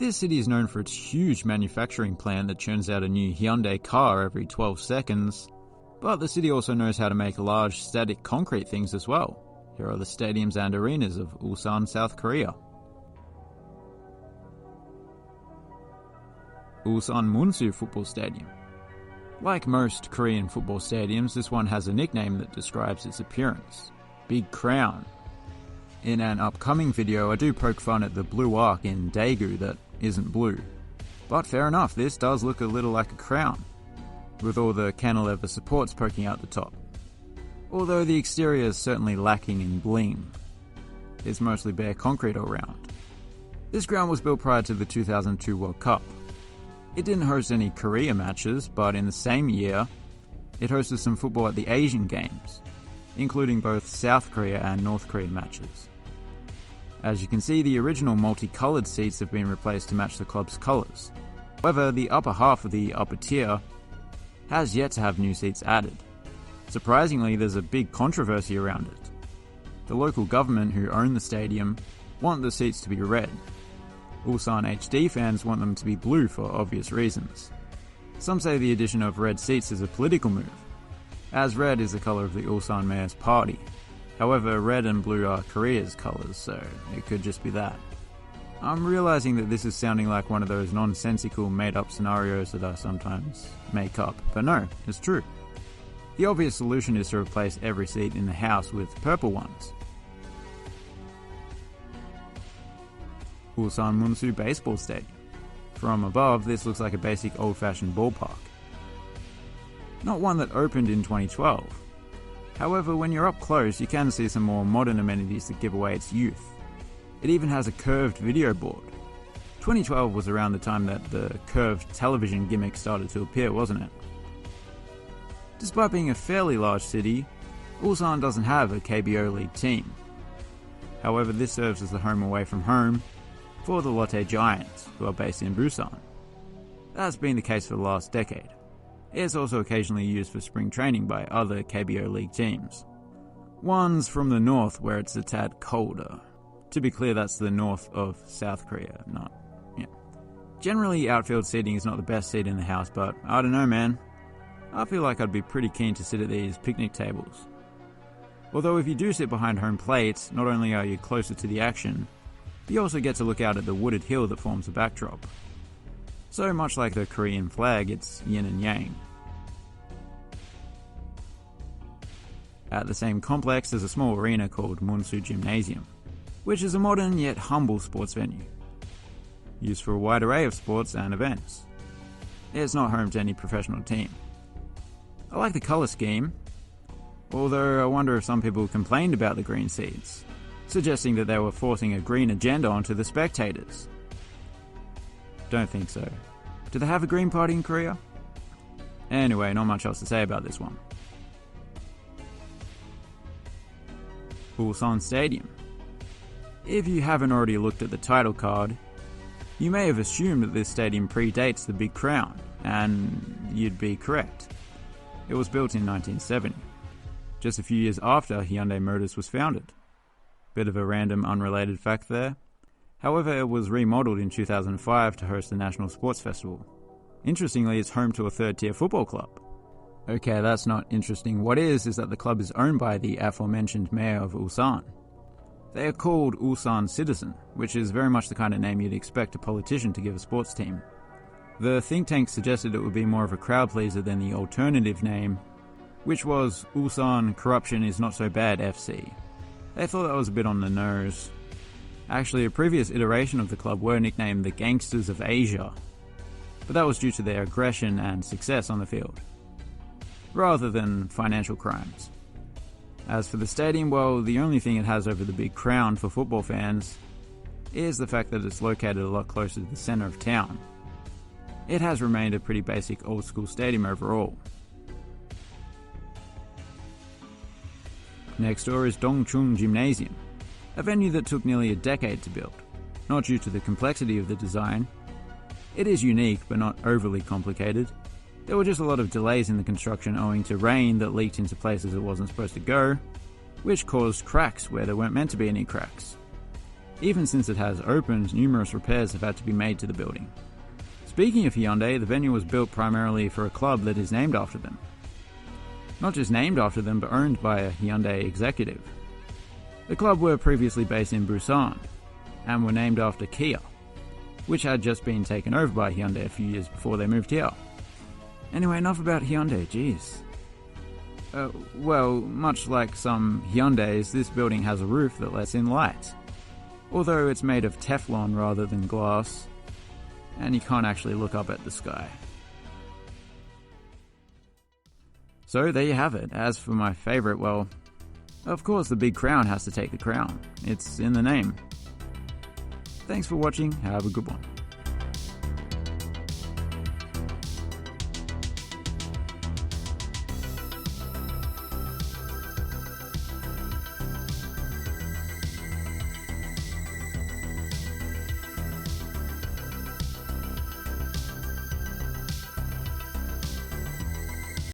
This city is known for its huge manufacturing plant that churns out a new Hyundai car every 12 seconds, but the city also knows how to make large static concrete things as well. Here are the stadiums and arenas of Ulsan, South Korea. Ulsan Munsu Football Stadium. Like most Korean football stadiums, this one has a nickname that describes its appearance: Big Crown. In an upcoming video, I do poke fun at the blue arc in Daegu that isn't blue. But fair enough, this does look a little like a crown, with all the cantilever supports poking out the top. Although the exterior is certainly lacking in bling. It's mostly bare concrete all round. This ground was built prior to the 2002 World Cup. It didn't host any Korea matches, but in the same year, it hosted some football at the Asian Games, including both South Korea and North Korea matches. As you can see, the original multicolored seats have been replaced to match the club's colors. However, the upper half of the upper tier has yet to have new seats added. Surprisingly, there's a big controversy around it. The local government who own the stadium want the seats to be red. Ulsan HD fans want them to be blue for obvious reasons. Some say the addition of red seats is a political move, as red is the color of the Ulsan mayor's party. However, red and blue are Korea's colors, so it could just be that. I'm realizing that this is sounding like one of those nonsensical made-up scenarios that I sometimes make up, but no, it's true. The obvious solution is to replace every seat in the house with purple ones. Ulsan Munsu Baseball Stadium. From above, this looks like a basic old-fashioned ballpark. Not one that opened in 2012. However, when you're up close, you can see some more modern amenities that give away its youth. It even has a curved video board. 2012 was around the time that the curved television gimmick started to appear, wasn't it? Despite being a fairly large city, Ulsan doesn't have a KBO League team. However, this serves as the home away from home for the Lotte Giants, who are based in Busan. That's been the case for the last decade. It's also occasionally used for spring training by other KBO League teams. One's from the north, where it's a tad colder. To be clear, that's the north of South Korea, Generally, outfield seating is not the best seat in the house, but I don't know, man. I feel like I'd be pretty keen to sit at these picnic tables. Although if you do sit behind home plate, not only are you closer to the action, you also get to look out at the wooded hill that forms the backdrop. So much like the Korean flag, it's yin and yang. At the same complex, there's a small arena called Munsu Gymnasium, which is a modern yet humble sports venue, used for a wide array of sports and events. It's not home to any professional team. I like the colour scheme, although I wonder if some people complained about the green seats, suggesting that they were forcing a green agenda onto the spectators. Don't think so. Do they have a Green Party in Korea? Anyway, not much else to say about this one. Ulsan Stadium. If you haven't already looked at the title card, you may have assumed that this stadium predates the Big Crown, and you'd be correct. It was built in 1970, just a few years after Hyundai Motors was founded. Bit of a random unrelated fact there. However, it was remodeled in 2005 to host the National Sports Festival. Interestingly, it's home to a third-tier football club. Okay, that's not interesting. What is that the club is owned by the aforementioned mayor of Ulsan. They are called Ulsan Citizen, which is very much the kind of name you'd expect a politician to give a sports team. The think tank suggested it would be more of a crowd pleaser than the alternative name, which was Ulsan Corruption is Not So Bad FC. They thought that was a bit on the nose. Actually, a previous iteration of the club were nicknamed the Gangsters of Asia, but that was due to their aggression and success on the field, rather than financial crimes. As for the stadium, well, the only thing it has over the Big Crown for football fans is the fact that it's located a lot closer to the centre of town. It has remained a pretty basic old-school stadium overall. Next door is Dongchun Gymnasium, a venue that took nearly a decade to build, not due to the complexity of the design. It is unique, but not overly complicated. There were just a lot of delays in the construction owing to rain that leaked into places it wasn't supposed to go, which caused cracks where there weren't meant to be any cracks. Even since it has opened, numerous repairs have had to be made to the building. Speaking of Hyundai, the venue was built primarily for a club that is named after them. Not just named after them, but owned by a Hyundai executive. The club were previously based in Busan, and were named after Kia, which had just been taken over by Hyundai a few years before they moved here. Anyway, enough about Hyundai, jeez. Well, much like some Hyundais, this building has a roof that lets in light. Although it's made of Teflon rather than glass, and you can't actually look up at the sky. So there you have it. As for my favourite, well, of course the big crown has to take the crown. It's in the name. Thanks for watching, have a good one.